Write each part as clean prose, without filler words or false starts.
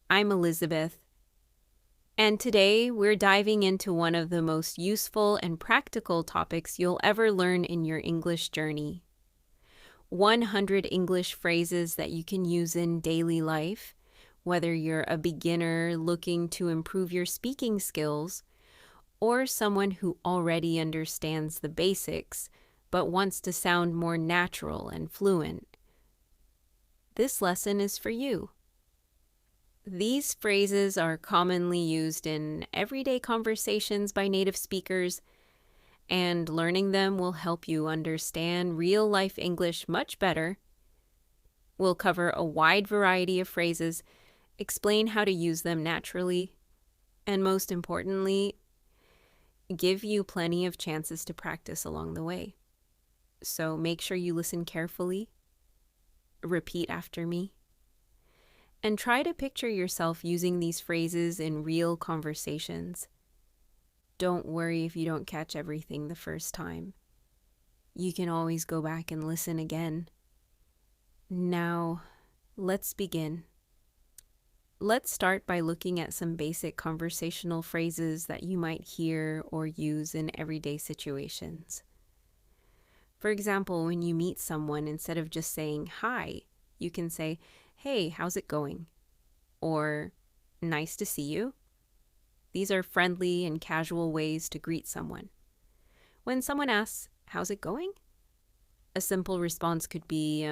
I'm Elizabeth, and today we're diving into one of the most useful and practical topics you'll ever learn in your English journey. 100 English phrases that you can use in daily life, whether you're a beginner looking to improve your speaking skills, or someone who already understands the basics but wants to sound more natural and fluent. This lesson is for you. These phrases are commonly used in everyday conversations by native speakers, and learning them will help you understand real-life English much better. We'll cover a wide variety of phrases, explain how to use them naturally, and most importantly, give you plenty of chances to practice along the way. So make sure you listen carefully, repeat after me, and try to picture yourself using these phrases in real conversations. Don't worry if you don't catch everything the first time. You can always go back and listen again. Now, let's begin. Let's start by looking at some basic conversational phrases that you might hear or use in everyday situations. For example, when you meet someone, instead of just saying hi, you can say, "Hey, how's it going?" Or, "Nice to see you." These are friendly and casual ways to greet someone. When someone asks, "How's it going?" a simple response could be,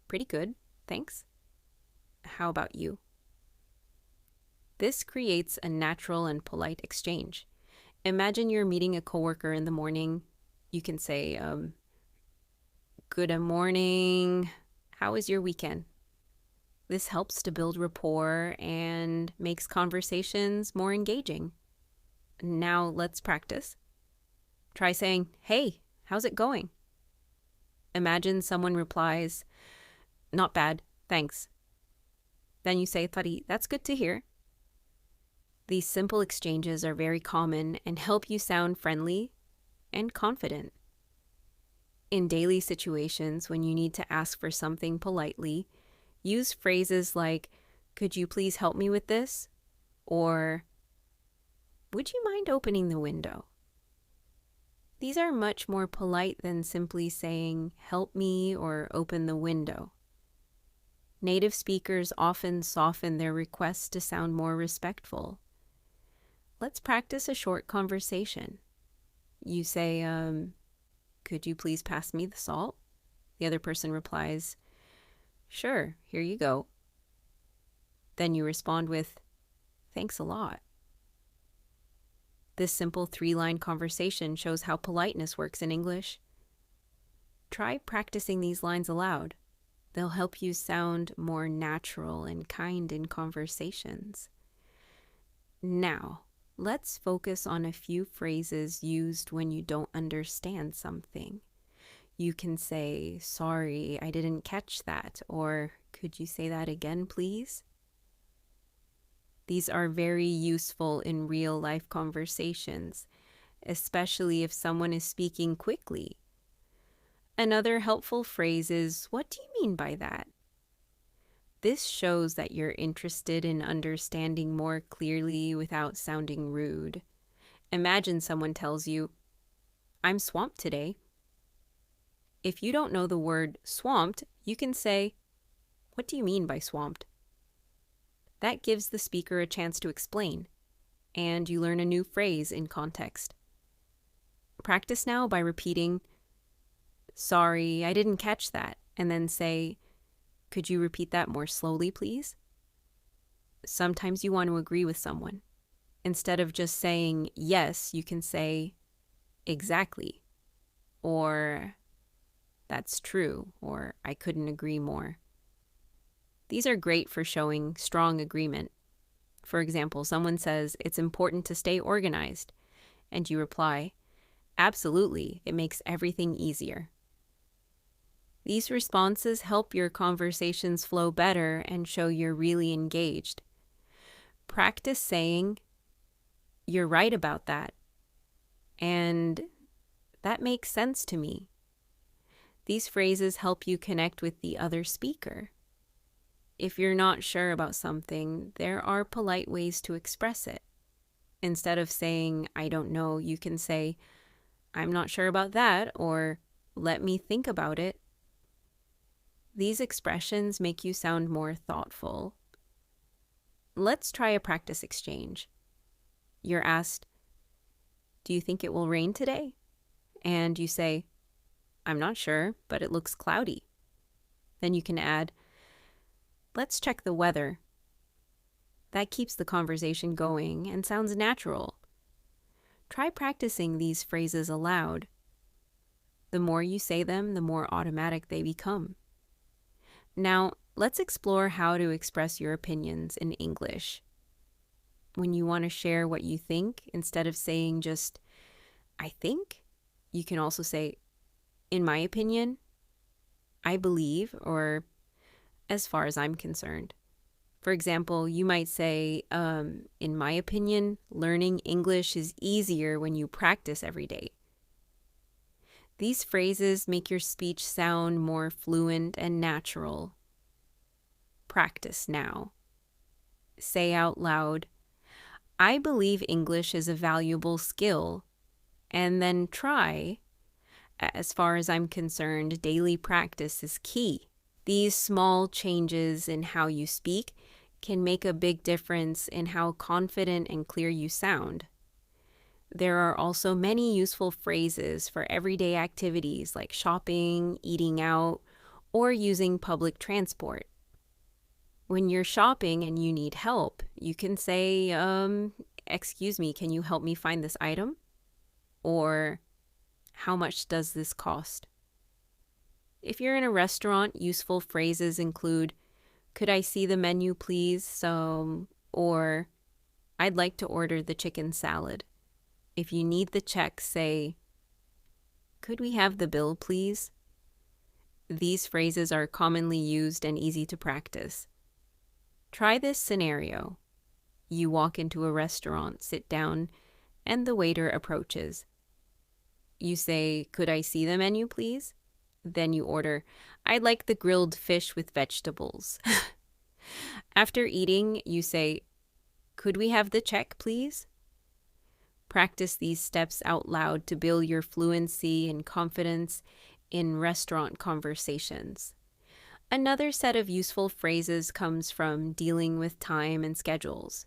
"Pretty good, thanks. How about you?" This creates a natural and polite exchange. Imagine you're meeting a coworker in the morning. You can say, "Good morning. How was your weekend?" This helps to build rapport and makes conversations more engaging. Now let's practice. Try saying, "Hey, how's it going?" Imagine someone replies, "Not bad, thanks." Then you say, "Tari, that's good to hear." These simple exchanges are very common and help you sound friendly and confident. In daily situations, when you need to ask for something politely, use phrases like, "Could you please help me with this?" Or, "Would you mind opening the window?" These are much more polite than simply saying, "Help me" or "Open the window." Native speakers often soften their requests to sound more respectful. Let's practice a short conversation. You say, "Could you please pass me the salt?" The other person replies, "Sure, here you go." Then you respond with, "Thanks a lot." This simple 3-line conversation shows how politeness works in English. Try practicing these lines aloud. They'll help you sound more natural and kind in conversations. Now, let's focus on a few phrases used when you don't understand something. You can say, "Sorry, I didn't catch that," or "Could you say that again, please?" These are very useful in real-life conversations, especially if someone is speaking quickly. Another helpful phrase is, "What do you mean by that?" This shows that you're interested in understanding more clearly without sounding rude. Imagine someone tells you, "I'm swamped today." If you don't know the word swamped, you can say, "What do you mean by swamped?" That gives the speaker a chance to explain, and you learn a new phrase in context. Practice now by repeating, "Sorry, I didn't catch that," and then say, "Could you repeat that more slowly, please?" Sometimes you want to agree with someone. Instead of just saying yes, you can say "exactly," or "that's true," or "I couldn't agree more." These are great for showing strong agreement. For example, someone says, "It's important to stay organized," and you reply, "Absolutely, it makes everything easier." These responses help your conversations flow better and show you're really engaged. Practice saying, "You're right about that," and "That makes sense to me." These phrases help you connect with the other speaker. If you're not sure about something, there are polite ways to express it. Instead of saying, I don't know, you can say, I'm not sure about that, or let me think about it. These expressions make you sound more thoughtful. Let's try a practice exchange. You're asked, do you think it will rain today? And you say, I'm not sure, but it looks cloudy. Then you can add, let's check the weather. That keeps the conversation going and sounds natural. Try practicing these phrases aloud. The more you say them, the more automatic they become. Now, let's explore how to express your opinions in English. When you want to share what you think, instead of saying just, I think, you can also say, in my opinion, I believe, or as far as I'm concerned. For example, you might say, in my opinion, learning English is easier when you practice every day. These phrases make your speech sound more fluent and natural. Practice now. Say out loud, I believe English is a valuable skill. And then try. As far as I'm concerned, daily practice is key. These small changes in how you speak can make a big difference in how confident and clear you sound. There are also many useful phrases for everyday activities like shopping, eating out, or using public transport. When you're shopping and you need help, you can say, excuse me, can you help me find this item? Or, how much does this cost? If you're in a restaurant, useful phrases include, could I see the menu, please? Or, I'd like to order the chicken salad. If you need the check, say, could we have the bill, please? These phrases are commonly used and easy to practice. Try this scenario. You walk into a restaurant, sit down, and the waiter approaches. You say, could I see the menu, please? Then you order, I'd like the grilled fish with vegetables. After eating, you say, could we have the check, please? Practice these steps out loud to build your fluency and confidence in restaurant conversations. Another set of useful phrases comes from dealing with time and schedules.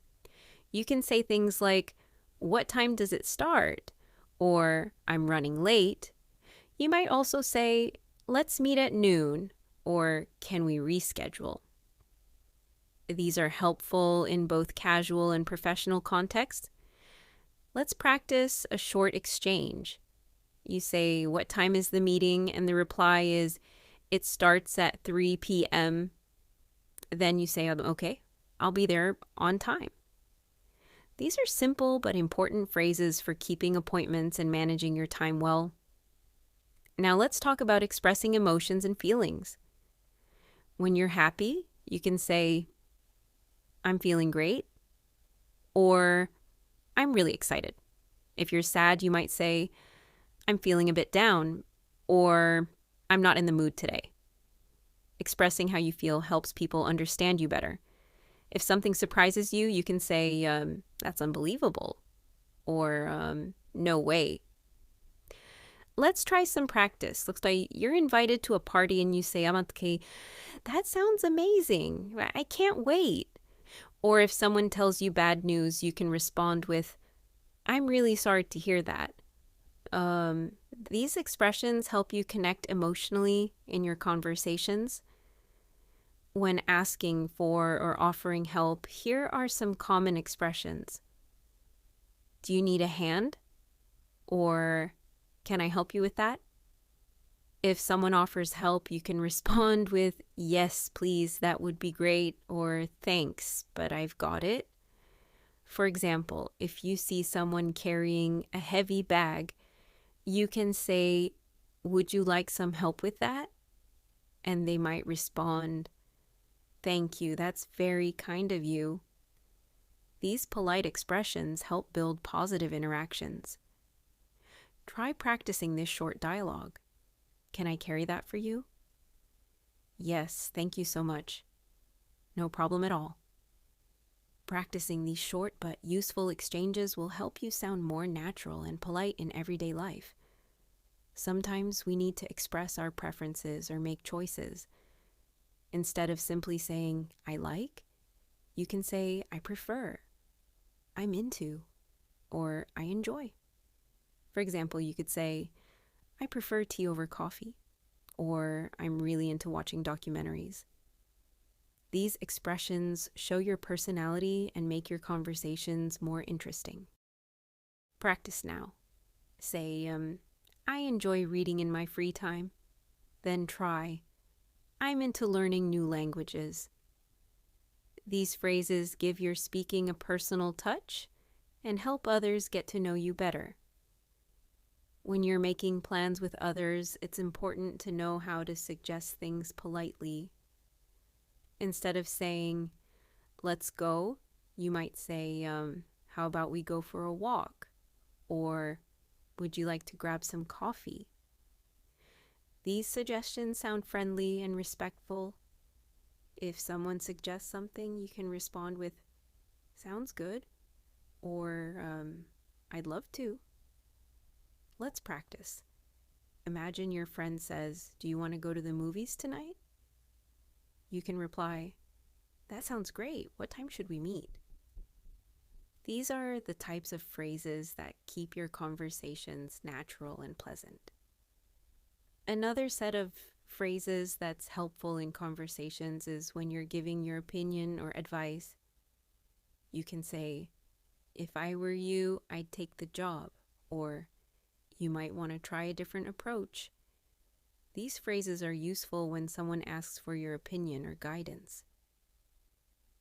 You can say things like, what time does it start? Or, I'm running late. You might also say, let's meet at noon, or can we reschedule? These are helpful in both casual and professional contexts. Let's practice a short exchange. You say, what time is the meeting? And the reply is, it starts at 3 p.m. Then you say, okay, I'll be there on time. These are simple but important phrases for keeping appointments and managing your time well. Now let's talk about expressing emotions and feelings. When you're happy, you can say, I'm feeling great, or I'm really excited. If you're sad, you might say, I'm feeling a bit down, or I'm not in the mood today. Expressing how you feel helps people understand you better. If something surprises you, you can say, that's unbelievable, or no way. Let's try some practice. Looks like you're invited to a party and you say, "Amatke, that sounds amazing. I can't wait." Or if someone tells you bad news, you can respond with, I'm really sorry to hear that. These expressions help you connect emotionally in your conversations. When asking for or offering help, here are some common expressions. Do you need a hand? Or can I help you with that? If someone offers help, you can respond with, yes, please, that would be great, or thanks, but I've got it. For example, if you see someone carrying a heavy bag, you can say, would you like some help with that? And they might respond, thank you, that's very kind of you. These polite expressions help build positive interactions. Try practicing this short dialogue. Can I carry that for you? Yes, thank you so much. No problem at all. Practicing these short but useful exchanges will help you sound more natural and polite in everyday life. Sometimes we need to express our preferences or make choices. Instead of simply saying, I like, you can say, I prefer, I'm into, or I enjoy. For example, you could say, I prefer tea over coffee, or I'm really into watching documentaries. These expressions show your personality and make your conversations more interesting. Practice now. Say, I enjoy reading in my free time. Then try, I'm into learning new languages. These phrases give your speaking a personal touch and help others get to know you better. When you're making plans with others, it's important to know how to suggest things politely. Instead of saying, let's go, you might say, how about we go for a walk? Or, would you like to grab some coffee? These suggestions sound friendly and respectful. If someone suggests something, you can respond with, sounds good, or I'd love to. Let's practice. Imagine your friend says, do you want to go to the movies tonight? You can reply, that sounds great. What time should we meet? These are the types of phrases that keep your conversations natural and pleasant. Another set of phrases that's helpful in conversations is when you're giving your opinion or advice. You can say, if I were you, I'd take the job, or you might want to try a different approach. These phrases are useful when someone asks for your opinion or guidance.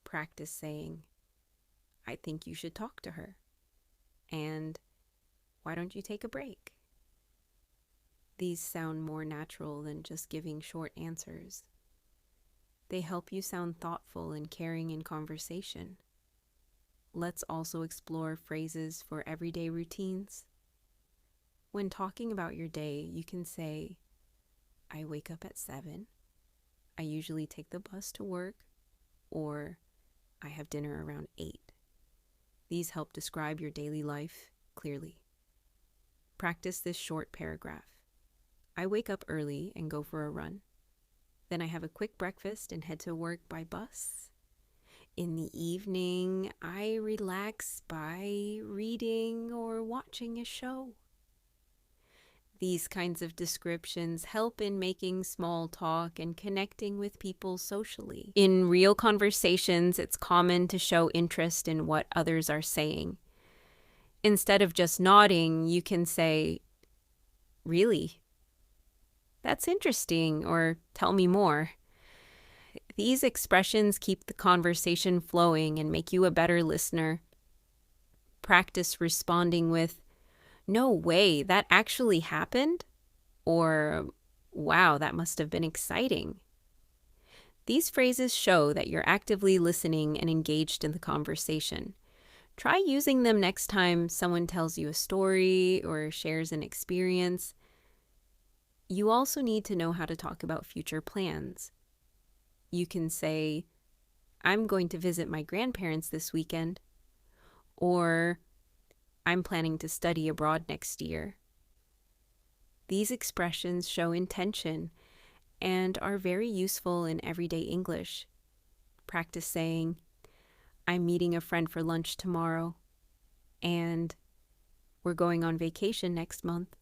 Practice saying, I think you should talk to her, and why don't you take a break? These sound more natural than just giving short answers. They help you sound thoughtful and caring in conversation. Let's also explore phrases for everyday routines. When talking about your day, you can say, I wake up at 7. I usually take the bus to work, or I have dinner around 8. These help describe your daily life clearly. Practice this short paragraph. I wake up early and go for a run. Then I have a quick breakfast and head to work by bus. In the evening, I relax by reading or watching a show. These kinds of descriptions help in making small talk and connecting with people socially. In real conversations, it's common to show interest in what others are saying. Instead of just nodding, you can say, really? That's interesting, or tell me more. These expressions keep the conversation flowing and make you a better listener. Practice responding with, no way, that actually happened? Or, wow, that must have been exciting. These phrases show that you're actively listening and engaged in the conversation. Try using them next time someone tells you a story or shares an experience. You also need to know how to talk about future plans. You can say, I'm going to visit my grandparents this weekend, or I'm planning to study abroad next year. These expressions show intention and are very useful in everyday English. Practice saying, I'm meeting a friend for lunch tomorrow, and we're going on vacation next month.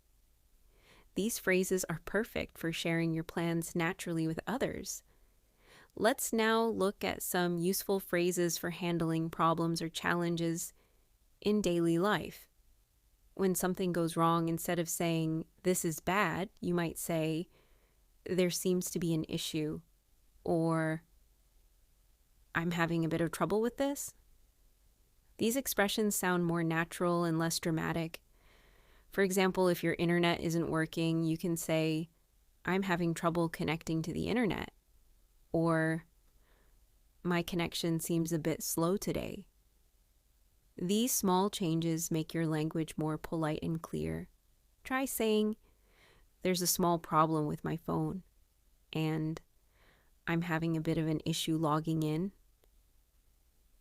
These phrases are perfect for sharing your plans naturally with others. Let's now look at some useful phrases for handling problems or challenges in daily life. When something goes wrong, instead of saying, this is bad, you might say, there seems to be an issue, or I'm having a bit of trouble with this. These expressions sound more natural and less dramatic. For example, if your internet isn't working, you can say, I'm having trouble connecting to the internet, or my connection seems a bit slow today. These small changes make your language more polite and clear. Try saying, there's a small problem with my phone, and I'm having a bit of an issue logging in.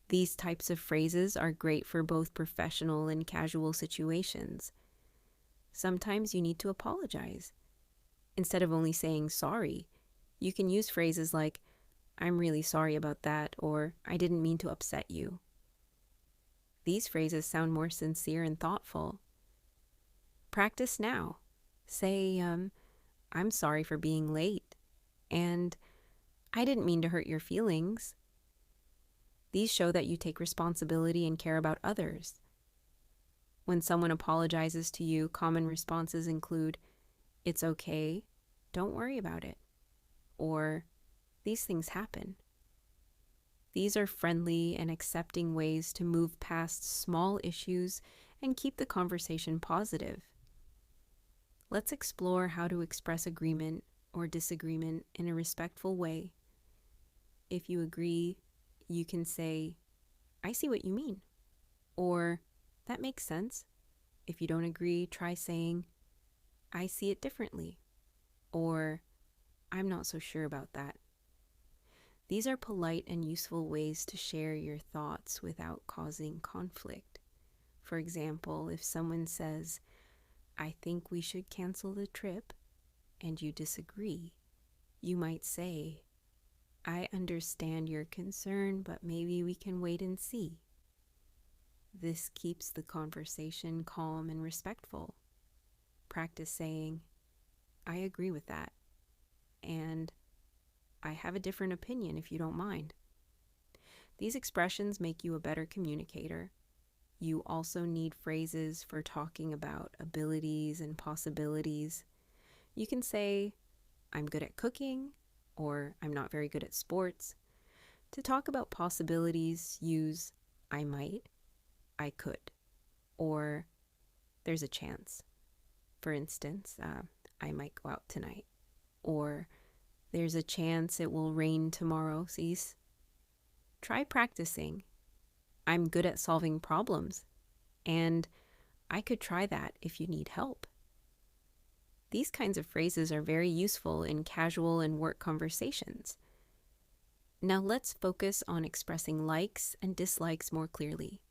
These types of phrases are great for both professional and casual situations. Sometimes you need to apologize. Instead of only saying sorry, you can use phrases like, I'm really sorry about that, or I didn't mean to upset you. These phrases sound more sincere and thoughtful. Practice now. Say, I'm sorry for being late, and I didn't mean to hurt your feelings. These show that you take responsibility and care about others. When someone apologizes to you, common responses include, it's okay, don't worry about it, or these things happen. These are friendly and accepting ways to move past small issues and keep the conversation positive. Let's explore how to express agreement or disagreement in a respectful way. If you agree, you can say, I see what you mean, or that makes sense. If you don't agree, try saying, I see it differently, or I'm not so sure about that. These are polite and useful ways to share your thoughts without causing conflict. For example, if someone says, I think we should cancel the trip, and you disagree, you might say, I understand your concern, but maybe we can wait and see. This keeps the conversation calm and respectful. Practice saying, I agree with that, and I have a different opinion if you don't mind. These expressions make you a better communicator. You also need phrases for talking about abilities and possibilities. You can say, I'm good at cooking, or I'm not very good at sports. To talk about possibilities, use I might, I could, or there's a chance. For instance, I might go out tonight, or there's a chance it will rain tomorrow, Cease. Try practicing. I'm good at solving problems, and I could try that if you need help. These kinds of phrases are very useful in casual and work conversations. Now let's focus on expressing likes and dislikes more clearly.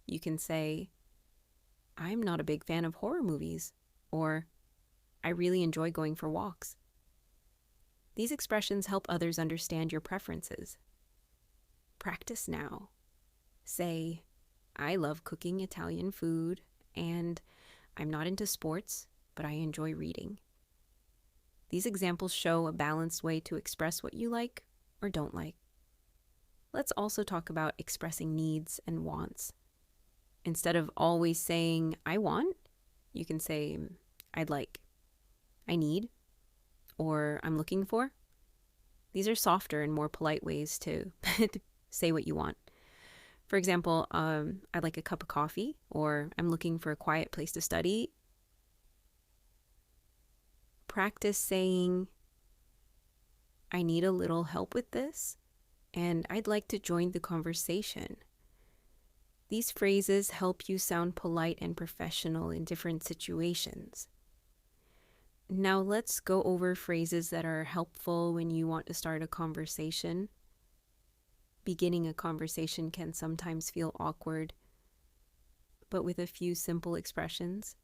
You can say, I'm not a big fan of horror movies, or I really enjoy going for walks. These expressions help others understand your preferences. Practice now. Say, I love cooking Italian food, and I'm not into sports, but I enjoy reading. These examples show a balanced way to express what you like or don't like. Let's also talk about expressing needs and wants. Instead of always saying, I want, you can say, I'd like, I need, or I'm looking for. These are softer and more polite ways to say what you want. For example, I'd like a cup of coffee, or I'm looking for a quiet place to study. Practice saying, I need a little help with this, and I'd like to join the conversation. These phrases help you sound polite and professional in different situations. Now let's go over phrases that are helpful when you want to start a conversation. Beginning a conversation can sometimes feel awkward, but with a few simple expressions,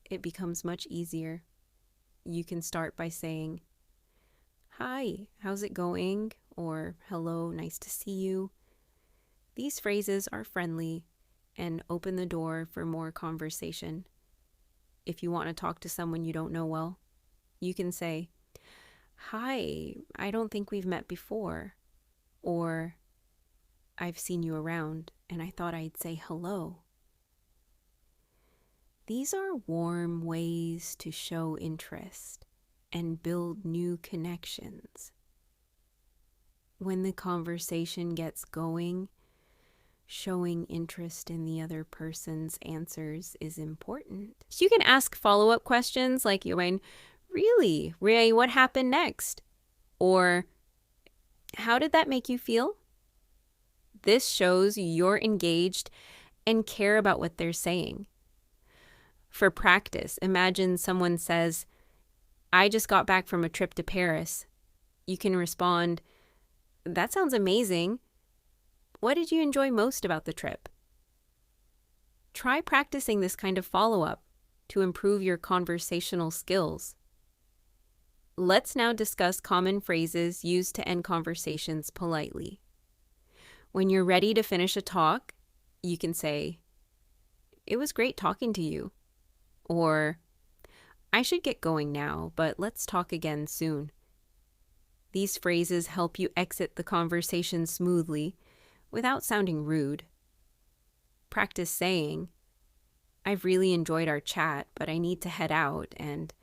it becomes much easier. You can start by saying, Hi, how's it going? Or hello, nice to see you. These phrases are friendly and open the door for more conversation. If you want to talk to someone you don't know well, you can say, Hi, I don't think we've met before. Or, I've seen you around and I thought I'd say hello. These are warm ways to show interest and build new connections. When the conversation gets going, showing interest in the other person's answers is important. So you can ask follow-up questions like, really, Ray, what happened next? Or, how did that make you feel? This shows you're engaged and care about what they're saying. For practice, imagine someone says, I just got back from a trip to Paris. You can respond, that sounds amazing. What did you enjoy most about the trip? Try practicing this kind of follow-up to improve your conversational skills. Let's now discuss common phrases used to end conversations politely. When you're ready to finish a talk, you can say, "It was great talking to you," or "I should get going now, but let's talk again soon." These phrases help you exit the conversation smoothly without sounding rude. Practice saying, "I've really enjoyed our chat, but I need to head out, and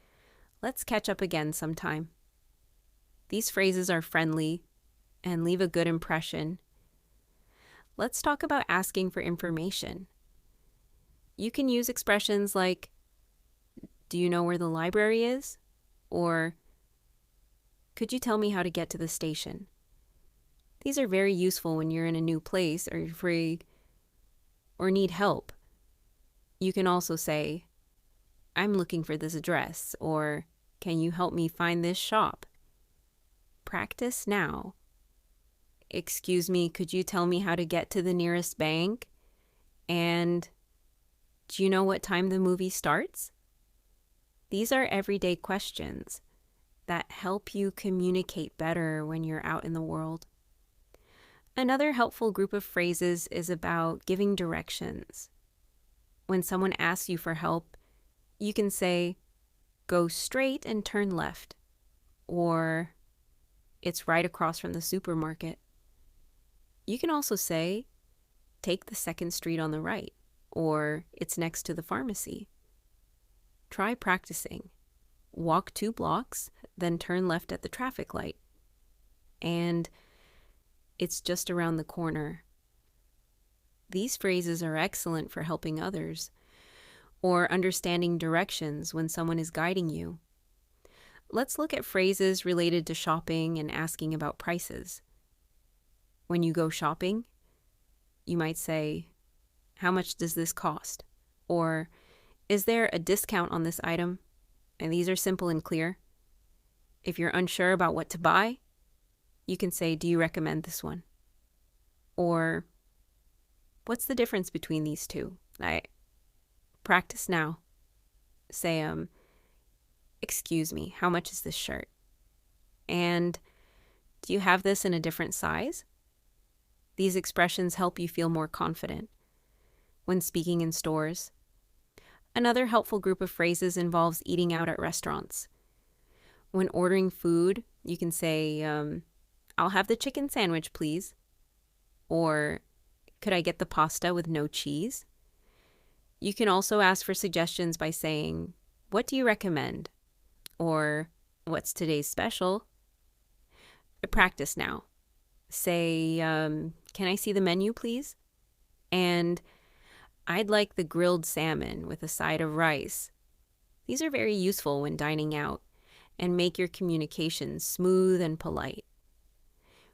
let's catch up again sometime." These phrases are friendly and leave a good impression. Let's talk about asking for information. You can use expressions like, "Do you know where the library is?" Or, "Could you tell me how to get to the station?" These are very useful when you're in a new place or you're free or need help. You can also say, "I'm looking for this address," or "Can you help me find this shop?" Practice now. "Excuse me, could you tell me how to get to the nearest bank?" And, "Do you know what time the movie starts?" These are everyday questions that help you communicate better when you're out in the world. Another helpful group of phrases is about giving directions. When someone asks you for help, you can say, "Go straight and turn left," or "It's right across from the supermarket." You can also say, "Take the second street on the right," or "It's next to the pharmacy." Try practicing. Walk 2 blocks, then turn left at the traffic light. And "It's just around the corner." These phrases are excellent for helping others or understanding directions when someone is guiding you. Let's look at phrases related to shopping and asking about prices. When you go shopping, you might say, "How much does this cost?" Or, "Is there a discount on this item?" And these are simple and clear. If you're unsure about what to buy, you can say, "Do you recommend this one?" Or, "What's the difference between these two?" Practice now. Say, "Excuse me, how much is this shirt?" And, "Do you have this in a different size?" These expressions help you feel more confident when speaking in stores. Another helpful group of phrases involves eating out at restaurants. When ordering food, you can say, "I'll have the chicken sandwich, please." Or, "Could I get the pasta with no cheese?" You can also ask for suggestions by saying, "What do you recommend?" Or, "What's today's special?" Practice now. Say, "Can I see the menu, please?" And, "I'd like the grilled salmon with a side of rice." These are very useful when dining out and make your communication smooth and polite.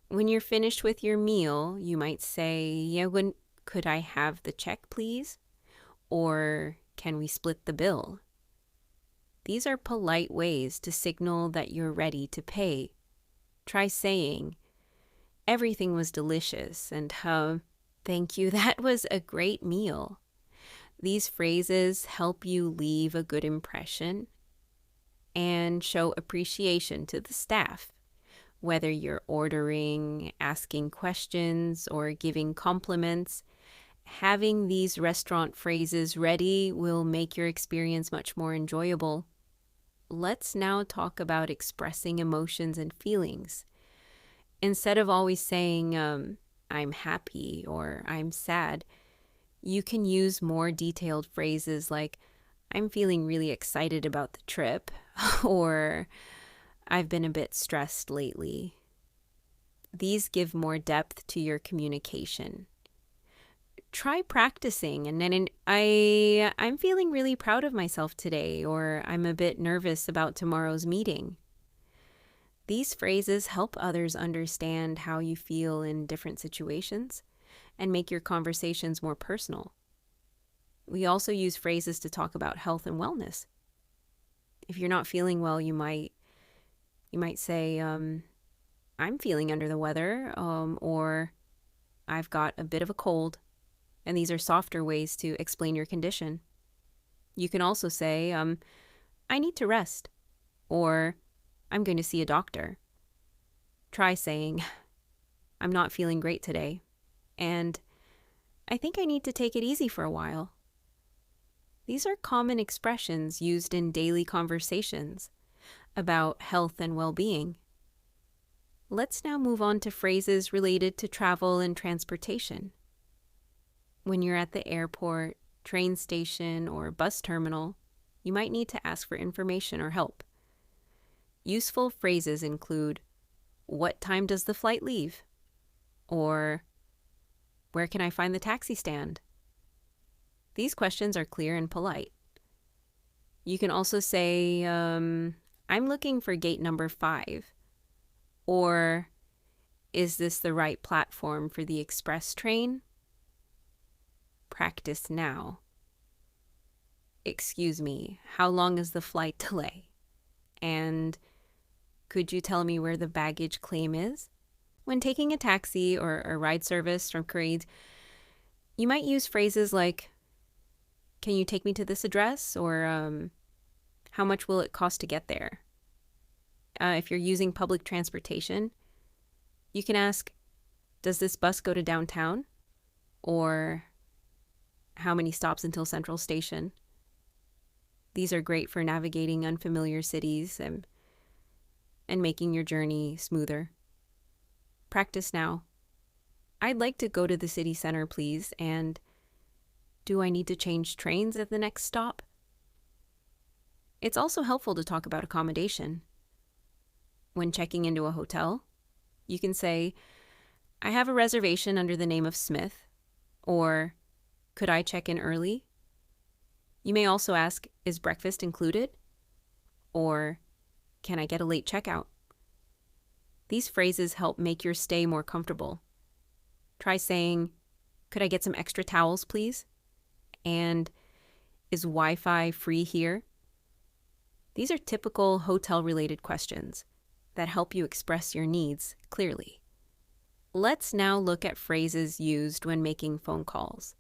When you're finished with your meal, you might say, "Yeah, could I have the check, please?" Or, "Can we split the bill?" These are polite ways to signal that you're ready to pay. Try saying, "Everything was delicious," and "Thank you, that was a great meal." These phrases help you leave a good impression and show appreciation to the staff, whether you're ordering, asking questions, or giving compliments. Having these restaurant phrases ready will make your experience much more enjoyable. Let's now talk about expressing emotions and feelings. Instead of always saying, "I'm happy" or "I'm sad," you can use more detailed phrases like, "I'm feeling really excited about the trip," or "I've been a bit stressed lately." These give more depth to your communication. Try practicing, and then I'm feeling really proud of myself today, or "I'm a bit nervous about tomorrow's meeting." These phrases help others understand how you feel in different situations and make your conversations more personal. We also use phrases to talk about health and wellness. If you're not feeling well, you might say, "I'm feeling under the weather," or I've got a bit of a cold, and these are softer ways to explain your condition. You can also say, I need to rest, or I'm going to see a doctor. Try saying, I'm not feeling great today, and I think I need to take it easy for a while. These are common expressions used in daily conversations about health and well-being. Let's now move on to phrases related to travel and transportation. When you're at the airport, train station, or bus terminal, you might need to ask for information or help. Useful phrases include, what time does the flight leave? Or, where can I find the taxi stand? These questions are clear and polite. You can also say, I'm looking for gate number 5. Or, is this the right platform for the express train? Practice now. Excuse me, how long is the flight delay? And could you tell me where the baggage claim is? When taking a taxi or a ride service from Creed, you might use phrases like, can you take me to this address? Or how much will it cost to get there? If you're using public transportation, you can ask, does this bus go to downtown? Or how many stops until Central Station? These are great for navigating unfamiliar cities and making your journey smoother. Practice now. I'd like to go to the city center, please, and do I need to change trains at the next stop? It's also helpful to talk about accommodation. When checking into a hotel, you can say, I have a reservation under the name of Smith, or could I check in early? You may also ask, is breakfast included? Or can I get a late checkout? These phrases help make your stay more comfortable. Try saying, could I get some extra towels, please? And is Wi-Fi free here? These are typical hotel-related questions that help you express your needs clearly. Let's now look at phrases used when making phone calls.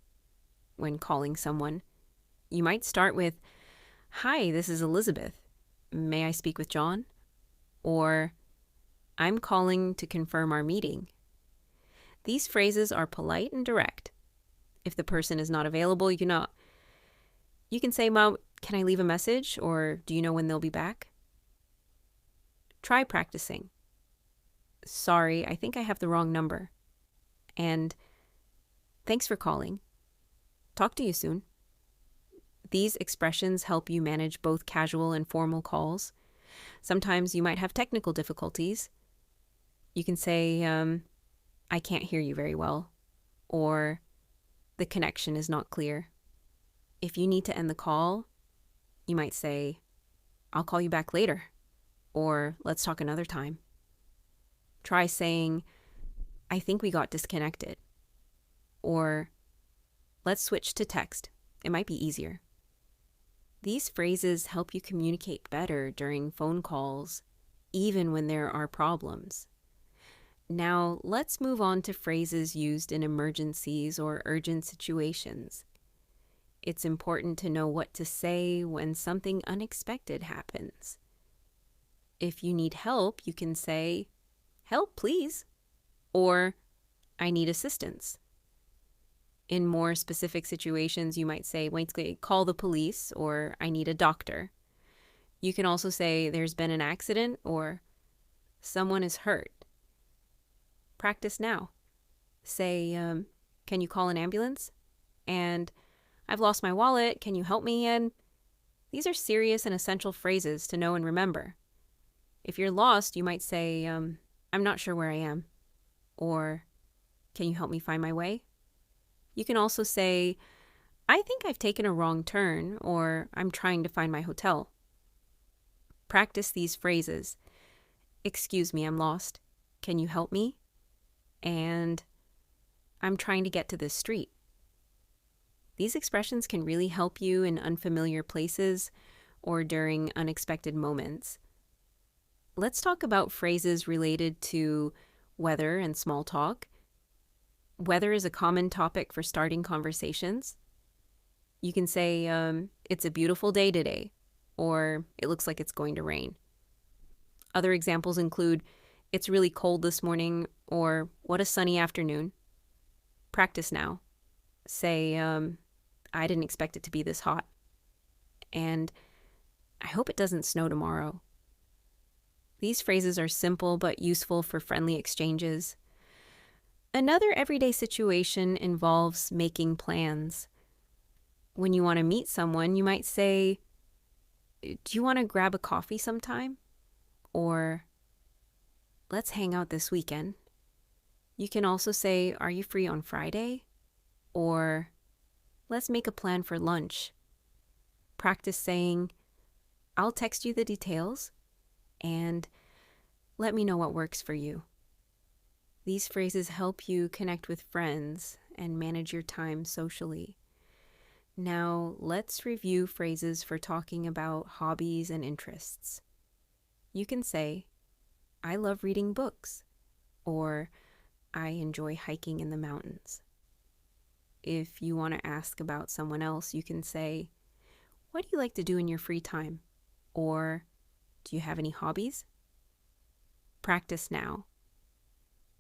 When calling someone, you might start with, hi, this is Elizabeth. May I speak with John? Or, I'm calling to confirm our meeting. These phrases are polite and direct. If the person is not available, you can say, Mom, can I leave a message? Or do you know when they'll be back? Try practicing. Sorry, I think I have the wrong number. And thanks for calling. Talk to you soon. These expressions help you manage both casual and formal calls. Sometimes you might have technical difficulties. You can say, I can't hear you very well, or the connection is not clear. If you need to end the call, you might say, I'll call you back later, or let's talk another time. Try saying, I think we got disconnected, or let's switch to text. It might be easier. These phrases help you communicate better during phone calls, even when there are problems. Now, let's move on to phrases used in emergencies or urgent situations. It's important to know what to say when something unexpected happens. If you need help, you can say, help, please, or I need assistance. In more specific situations, you might say, wait, call the police, or I need a doctor. You can also say, there's been an accident, or someone is hurt. Practice now. Say, can you call an ambulance? And I've lost my wallet. Can you help me? And these are serious and essential phrases to know and remember. If you're lost, you might say, I'm not sure where I am. Or, can you help me find my way? You can also say, I think I've taken a wrong turn, or I'm trying to find my hotel. Practice these phrases. Excuse me, I'm lost. Can you help me? And I'm trying to get to this street. These expressions can really help you in unfamiliar places or during unexpected moments. Let's talk about phrases related to weather and small talk. Weather is a common topic for starting conversations. You can say, it's a beautiful day today, or it looks like it's going to rain. Other examples include, it's really cold this morning, or what a sunny afternoon. Practice now. Say, I didn't expect it to be this hot. And I hope it doesn't snow tomorrow. These phrases are simple but useful for friendly exchanges. Another everyday situation involves making plans. When you want to meet someone, you might say, do you want to grab a coffee sometime? Or, let's hang out this weekend. You can also say, are you free on Friday? Or, let's make a plan for lunch. Practice saying, I'll text you the details, and let me know what works for you. These phrases help you connect with friends and manage your time socially. Now, let's review phrases for talking about hobbies and interests. You can say, I love reading books, or I enjoy hiking in the mountains. If you want to ask about someone else, you can say, what do you like to do in your free time? Or, do you have any hobbies? Practice now.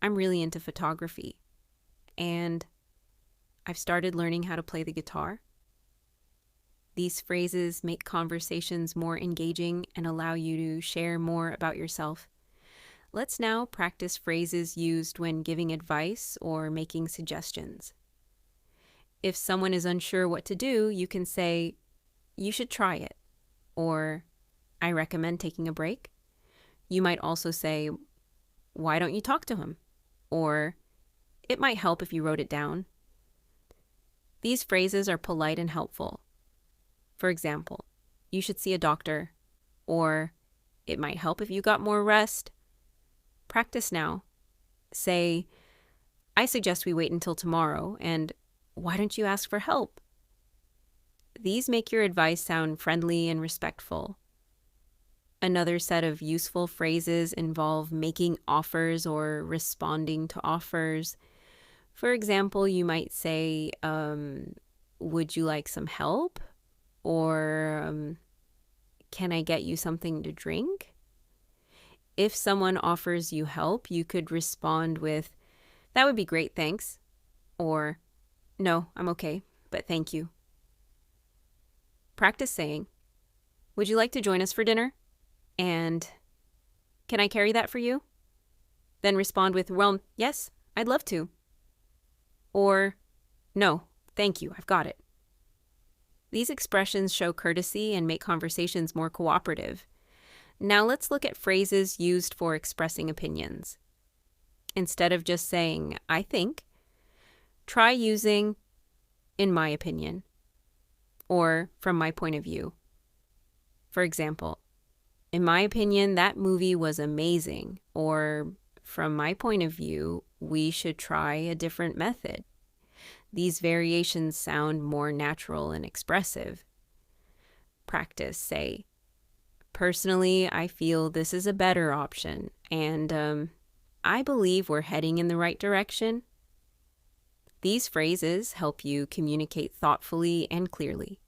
I'm really into photography, and I've started learning how to play the guitar. These phrases make conversations more engaging and allow you to share more about yourself. Let's now practice phrases used when giving advice or making suggestions. If someone is unsure what to do, you can say, you should try it, or I recommend taking a break. You might also say, why don't you talk to him? Or, it might help if you wrote it down. These phrases are polite and helpful. For example, you should see a doctor, or it might help if you got more rest. Practice now. Say, I suggest we wait until tomorrow, and why don't you ask for help? These make your advice sound friendly and respectful. Another set of useful phrases involve making offers or responding to offers. For example, you might say, would you like some help? Or, can I get you something to drink? If someone offers you help, you could respond with, that would be great, thanks. Or, no, I'm okay, but thank you. Practice saying, would you like to join us for dinner? And, can I carry that for you? Then respond with, well, yes, I'd love to. Or, no, thank you, I've got it. These expressions show courtesy and make conversations more cooperative. Now let's look at phrases used for expressing opinions. Instead of just saying, I think, try using, in my opinion, or from my point of view. For example, in my opinion, that movie was amazing, or from my point of view, we should try a different method. These variations sound more natural and expressive. Practice, say, personally, I feel this is a better option, and I believe we're heading in the right direction. These phrases help you communicate thoughtfully and clearly.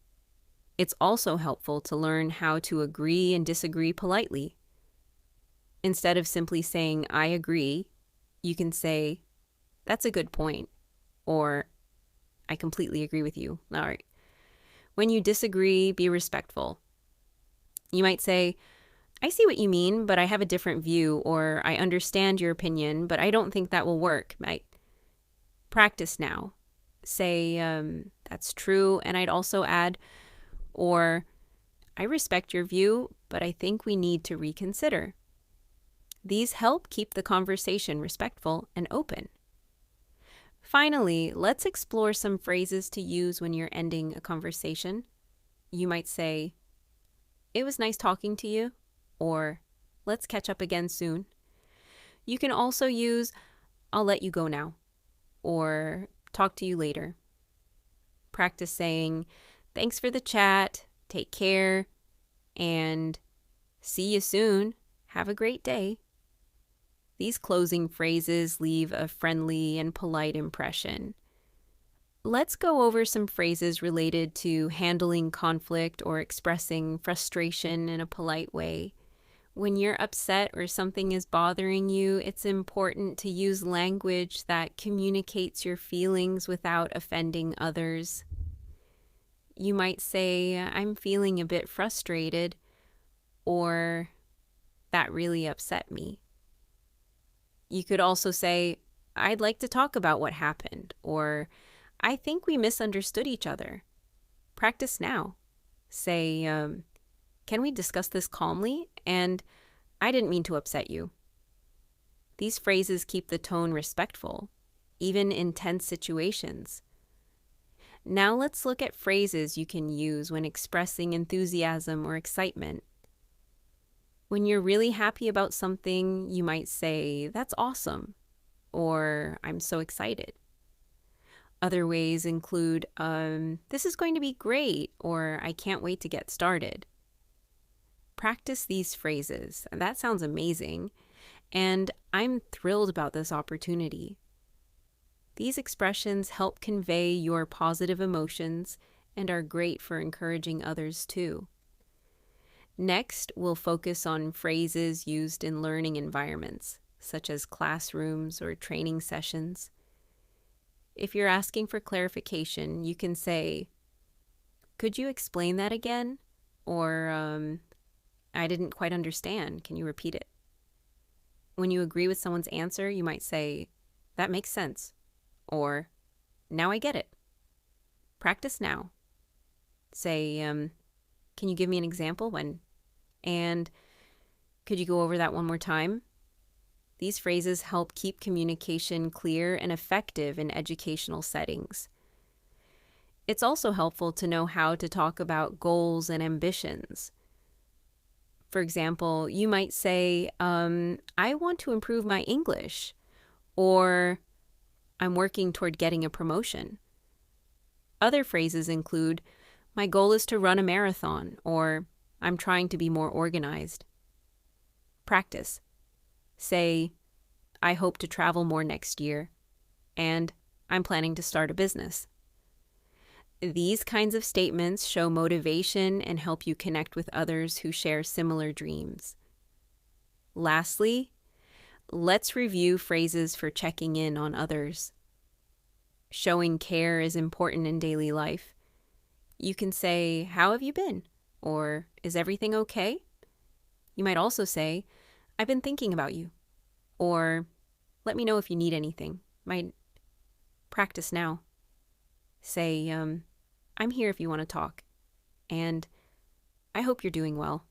It's also helpful to learn how to agree and disagree politely. Instead of simply saying, I agree, you can say, that's a good point, or I completely agree with you. All right. When you disagree, be respectful. You might say, I see what you mean, but I have a different view, or I understand your opinion, but I don't think that will work. Practice now. Say, that's true, and I'd also add, or I respect your view, but I think we need to reconsider. These help keep the conversation respectful and open. Finally, let's explore some phrases to use when you're ending a conversation. You might say, it was nice talking to you, or let's catch up again soon. You can also use, I'll let you go now, or talk to you later. Practice saying, thanks for the chat, take care, and see you soon. Have a great day. These closing phrases leave a friendly and polite impression. Let's go over some phrases related to handling conflict or expressing frustration in a polite way. When you're upset or something is bothering you, it's important to use language that communicates your feelings without offending others. You might say, "I'm feeling a bit frustrated," or "that really upset me." You could also say, "I'd like to talk about what happened," or "I think we misunderstood each other." Practice now. Say, "Can we discuss this calmly?" And "I didn't mean to upset you." These phrases keep the tone respectful, even in tense situations. Now let's look at phrases you can use when expressing enthusiasm or excitement. When you're really happy about something, you might say, "That's awesome," or "I'm so excited." Other ways include, "This is going to be great," or "I can't wait to get started." Practice these phrases. That sounds amazing, and "I'm thrilled about this opportunity." These expressions help convey your positive emotions and are great for encouraging others too. Next, we'll focus on phrases used in learning environments, such as classrooms or training sessions. If you're asking for clarification, you can say, "Could you explain that again?" Or, "I didn't quite understand. Can you repeat it?" When you agree with someone's answer, you might say, "That makes sense," or "Now I get it." Practice now. Say, "Can you give me an example when?" And "Could you go over that one more time?" These phrases help keep communication clear and effective in educational settings. It's also helpful to know how to talk about goals and ambitions. For example, you might say, "I want to improve my English," or "I'm working toward getting a promotion." Other phrases include, "My goal is to run a marathon," or "I'm trying to be more organized." Practice. Say, "I hope to travel more next year," and "I'm planning to start a business." These kinds of statements show motivation and help you connect with others who share similar dreams. Lastly, let's review phrases for checking in on others. Showing care is important in daily life. You can say, "How have you been?" or "Is everything okay?" You might also say, "I've been thinking about you," or "Let me know if you need anything." Might practice now. Say, "I'm here if you want to talk," and "I hope you're doing well."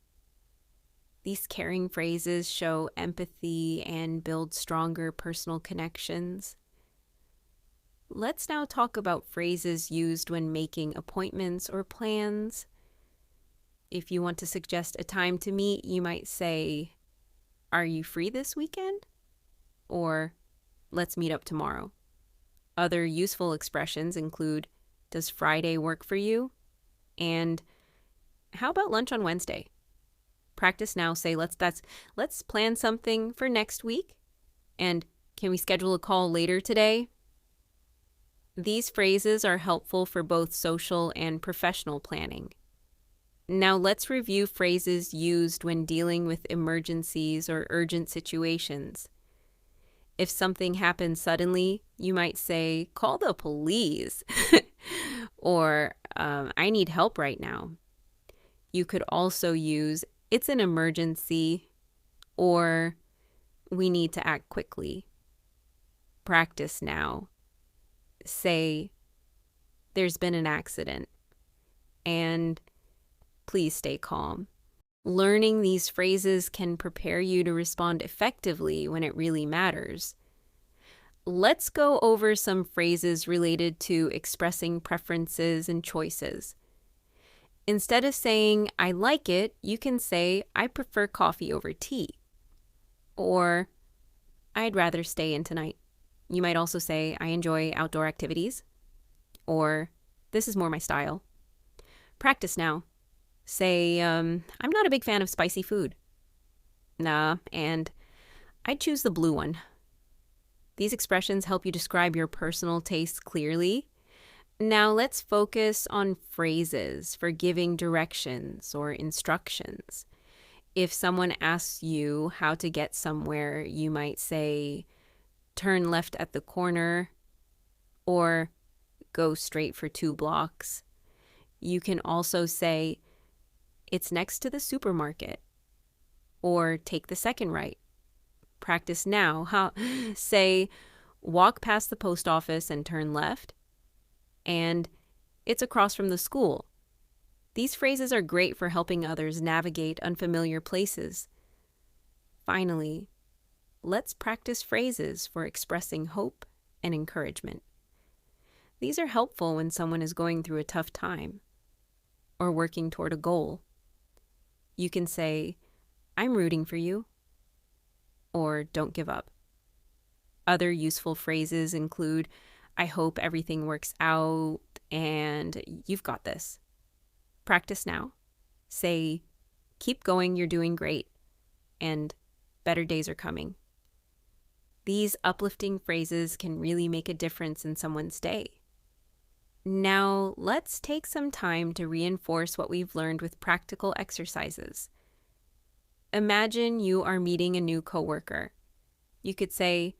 These caring phrases show empathy and build stronger personal connections. Let's now talk about phrases used when making appointments or plans. If you want to suggest a time to meet, you might say, "Are you free this weekend?" Or "Let's meet up tomorrow." Other useful expressions include, "Does Friday work for you?" And "How about lunch on Wednesday?" Practice now. Say, let's plan something for next week." And "Can we schedule a call later today?" These phrases are helpful for both social and professional planning. Now let's review phrases used when dealing with emergencies or urgent situations. If something happens suddenly, you might say, "Call the police," or "I need help right now." You could also use, "It's an emergency," or "We need to act quickly." Practice now. Say, "There's been an accident," and "Please stay calm." Learning these phrases can prepare you to respond effectively when it really matters. Let's go over some phrases related to expressing preferences and choices. Instead of saying, "I like it," you can say, "I prefer coffee over tea," or "I'd rather stay in tonight." You might also say, "I enjoy outdoor activities," or "This is more my style." Practice now. Say, "I'm not a big fan of spicy food." Nah, and I'd choose the blue one. These expressions help you describe your personal tastes clearly. Now let's focus on phrases for giving directions or instructions. If someone asks you how to get somewhere, you might say, turn left at the corner, or go straight for 2 blocks. You can also say, it's next to the supermarket, or take the second right. Practice now. Say, walk past the post office and turn left, and it's across from the school. These phrases are great for helping others navigate unfamiliar places. Finally, let's practice phrases for expressing hope and encouragement. These are helpful when someone is going through a tough time or working toward a goal. You can say, I'm rooting for you, or don't give up. Other useful phrases include, I hope everything works out, and you've got this. Practice now. Say, keep going, you're doing great, and better days are coming. These uplifting phrases can really make a difference in someone's day. Now, let's take some time to reinforce what we've learned with practical exercises. Imagine you are meeting a new coworker. You could say,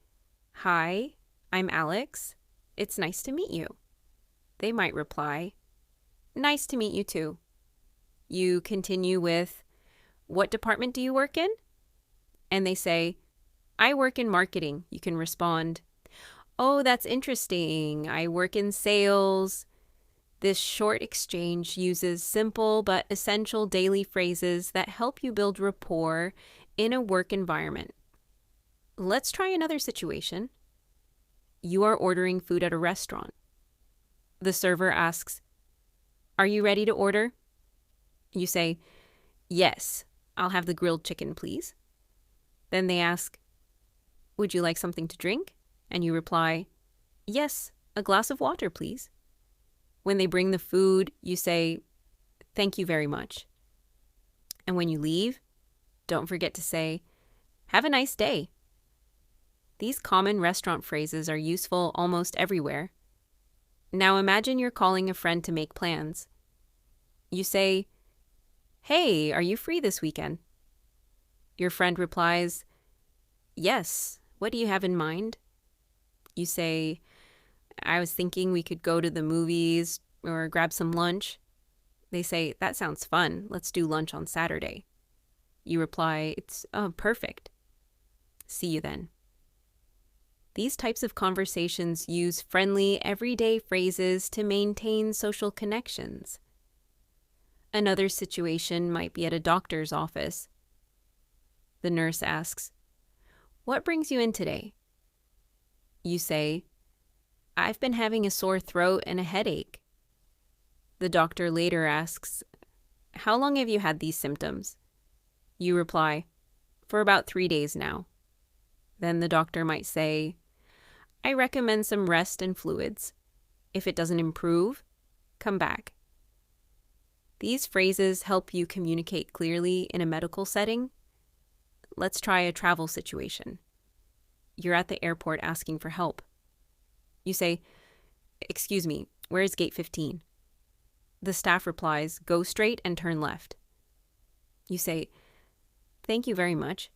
Hi, I'm Alex. It's nice to meet you. They might reply, Nice to meet you too. You continue with, What department do you work in? And they say, I work in marketing. You can respond, Oh, that's interesting. I work in sales. This short exchange uses simple but essential daily phrases that help you build rapport in a work environment. Let's try another situation. You are ordering food at a restaurant. The server asks, Are you ready to order? You say, Yes, I'll have the grilled chicken, please. Then they ask, Would you like something to drink? And you reply, Yes, a glass of water, please. When they bring the food, you say, Thank you very much. And when you leave, don't forget to say, Have a nice day. These common restaurant phrases are useful almost everywhere. Now imagine you're calling a friend to make plans. You say, Hey, are you free this weekend? Your friend replies, Yes, what do you have in mind? You say, I was thinking we could go to the movies or grab some lunch. They say, That sounds fun. Let's do lunch on Saturday. You reply, It's perfect. See you then. These types of conversations use friendly, everyday phrases to maintain social connections. Another situation might be at a doctor's office. The nurse asks, What brings you in today? You say, I've been having a sore throat and a headache. The doctor later asks, How long have you had these symptoms? You reply, For about 3 days now. Then the doctor might say, I recommend some rest and fluids. If it doesn't improve, come back. These phrases help you communicate clearly in a medical setting. Let's try a travel situation. You're at the airport asking for help. You say, Excuse me, where is gate 15? The staff replies, Go straight and turn left. You say, Thank you very much.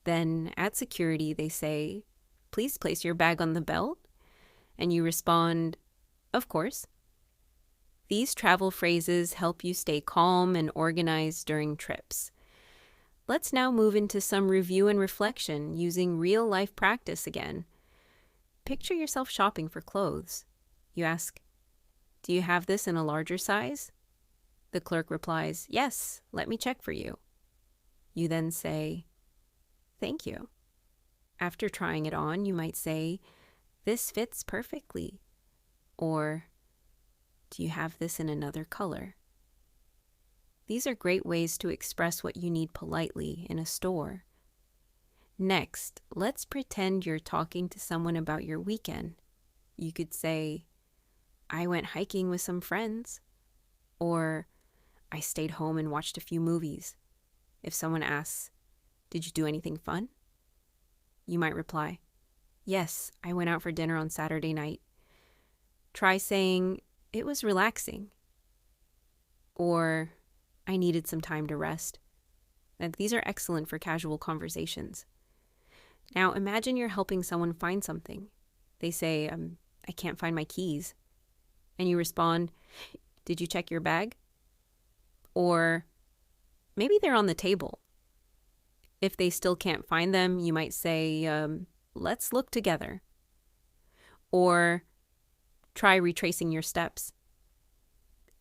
Then at security, they say, Please place your bag on the belt. And you respond, Of course. These travel phrases help you stay calm and organized during trips. Let's now move into some review and reflection using real-life practice again. Picture yourself shopping for clothes. You ask, Do you have this in a larger size? The clerk replies, Yes, let me check for you. You then say, Thank you. After trying it on, you might say, This fits perfectly. Or, Do you have this in another color? These are great ways to express what you need politely in a store. Next, let's pretend you're talking to someone about your weekend. You could say, I went hiking with some friends. Or, I stayed home and watched a few movies. If someone asks, Did you do anything fun? You might reply, "Yes, I went out for dinner on Saturday night." Try saying, "It was relaxing," or "I needed some time to rest." And these are excellent for casual conversations. Now imagine you're helping someone find something. They say, "I can't find my keys." And you respond, "Did you check your bag?" Or maybe they're on the table. If they still can't find them, you might say, "Let's look together." Or try retracing your steps.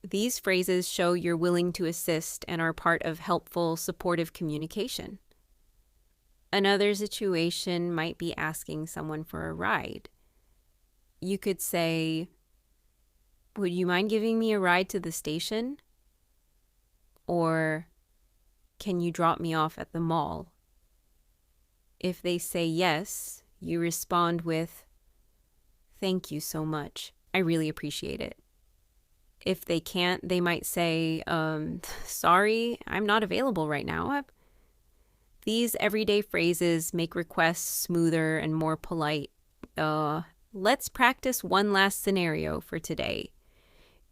These phrases show you're willing to assist and are part of helpful, supportive communication. Another situation might be asking someone for a ride. You could say, "Would you mind giving me a ride to the station?" Or, "Can you drop me off at the mall?" If they say yes, you respond with, "Thank you so much. I really appreciate it." If they can't, they might say, "Sorry, I'm not available right now." These everyday phrases make requests smoother and more polite. Let's practice one last scenario for today.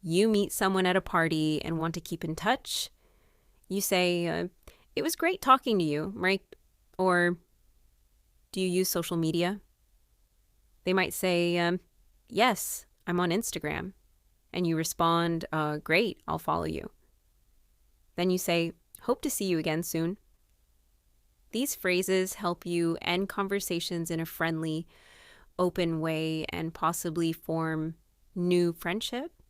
You meet someone at a party and want to keep in touch. You say, "It was great talking to you," right? Or, "Do you use social media?" They might say, "Yes, I'm on Instagram." And you respond, "Great, I'll follow you." Then you say, "Hope to see you again soon." These phrases help you end conversations in a friendly, open way and possibly form new friendship.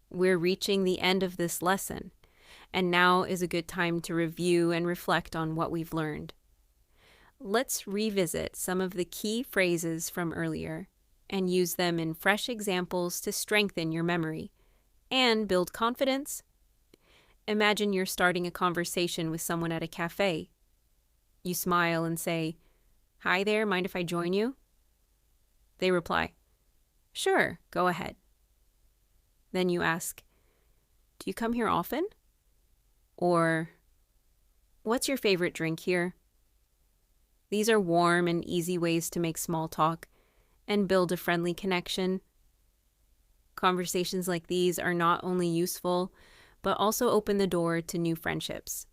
We're reaching the end of this lesson, and now is a good time to review and reflect on what we've learned. Let's revisit some of the key phrases from earlier and use them in fresh examples to strengthen your memory and build confidence. Imagine you're starting a conversation with someone at a cafe. You smile and say, "Hi there, mind if I join you?" They reply, "Sure, go ahead." Then you ask, "Do you come here often?" Or, "What's your favorite drink here?" These are warm and easy ways to make small talk and build a friendly connection. Conversations like these are not only useful, but also open the door to new friendships.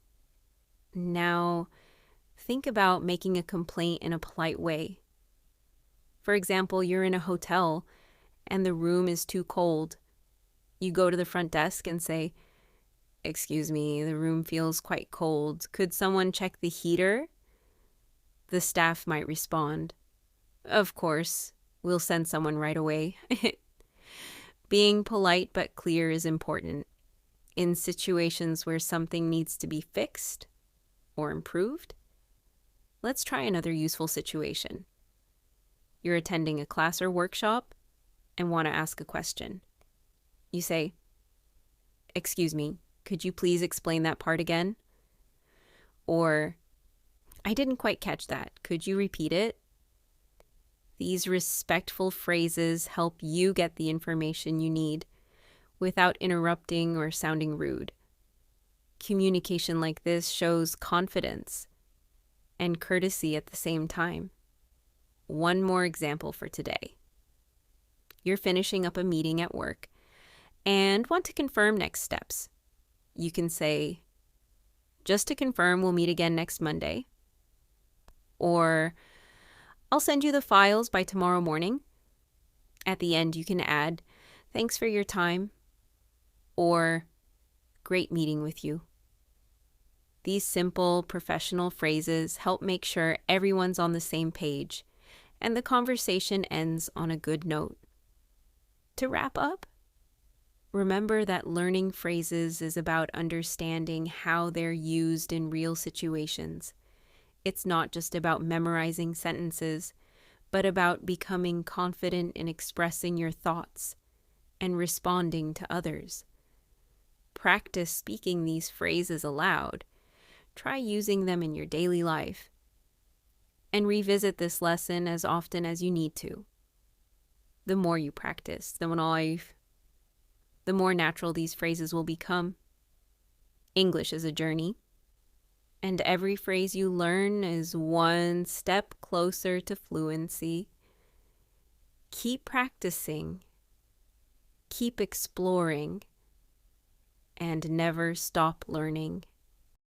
Now, think about making a complaint in a polite way. For example, you're in a hotel and the room is too cold. You go to the front desk and say, "Excuse me, the room feels quite cold. Could someone check the heater?" The staff might respond, "Of course, we'll send someone right away." Being polite but clear is important. In situations where something needs to be fixed or improved, let's try another useful situation. You're attending a class or workshop and want to ask a question. You say, "Excuse me, could you please explain that part again?" Or, "I didn't quite catch that. Could you repeat it?" These respectful phrases help you get the information you need without interrupting or sounding rude. Communication like this shows confidence and courtesy at the same time. One more example for today. You're finishing up a meeting at work and want to confirm next steps. You can say, "Just to confirm, we'll meet again next Monday." Or, "I'll send you the files by tomorrow morning." At the end, you can add, "Thanks for your time," or "Great meeting with you." These simple, professional phrases help make sure everyone's on the same page and the conversation ends on a good note. To wrap up, remember that learning phrases is about understanding how they're used in real situations. It's not just about memorizing sentences, but about becoming confident in expressing your thoughts and responding to others. Practice speaking these phrases aloud. Try using them in your daily life. And revisit this lesson as often as you need to. The more you practice, the more natural these phrases will become. English is a journey, and every phrase you learn is one step closer to fluency. Keep practicing, keep exploring, and never stop learning.